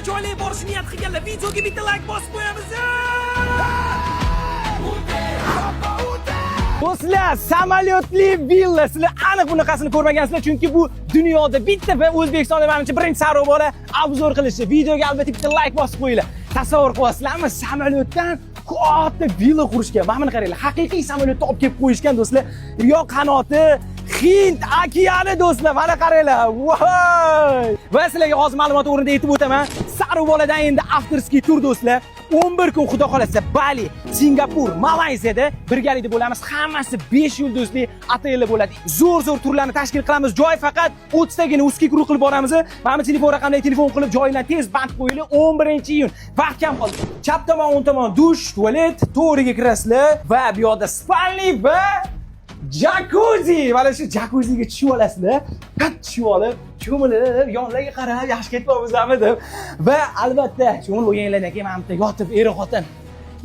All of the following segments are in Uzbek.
joylarga borishni niyat qilganlar videoga bitta like bosib qo'yamiz. Do'stlar, samolyotli villa, sizlar aniq bunaqasini ko'rmagansizlar, chunki bu dunyoda bitta va O'zbekistonda menimcha birinchi sarv bola obzor qilishi. Videoga albatta bitta like bosib qo'yinglar. Tasavvur qilasizlarmi, samolyotdan katta villa qurishgan. Mana buni qaranglar, haqiqiy samolyotda olib kelib qo'yishgan do'stlar. Yo qanoti Hind okeani do'stlar, mana qaranglar. Voy! Va sizlarga hozir ma'lumot o'rnida aytib o'taman. Sarvoladan endi afterski tur do'stlar. 11 kun xudo xolasa Bali, Singapur, Malayziyada birgalikda bo'lamiz. Hammasi 5 yulduzli otellar bo'ladi. Zo'r turlarni tashkil qilamiz. Joy faqat 30 tagina uski guruh qilib boramiz. Mana telefon raqamlariga telefon qilib joylarni tez band qo'yinglar. 11-iyun. Vaqt kam qoldi. Chap tomon, o'ng tomon dush, tualet, to'riga kirasizlar va bu yoqda spalni va jacuzzi. Mana shu jacuzziga tushib olasizlar. Tushib olib, cho'milib, yonlarga qarab, yaxshi ketmayapmizmi deb. Va albatta, cho'milib o'yinglardan keyin mana bitta yotib, er-xotin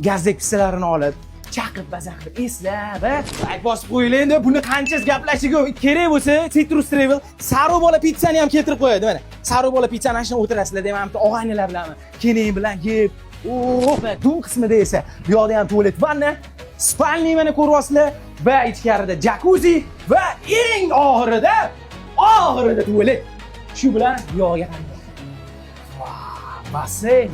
gazdek pissalarini olib, chaqib bazaqib eslab, like bosib qo'yinglar. Endi buni qanchasi gaplashishga kerak bo'lsa, Citrus Travel Sarobola pizzani ham keltirib qo'yadi. Mana Sarobola pizzani ashuna o'tirasizlar, deyman, bitta og'aynilar bilan, keling bilan yeb. Va dum qismida esa bu yoqda ham tualet, vanna, spalni mana ko'ryapsizlar va ichkarida jacuzzi va eng oxirida tualet. Shu bilan bu yoqqa qarang. Basseyn.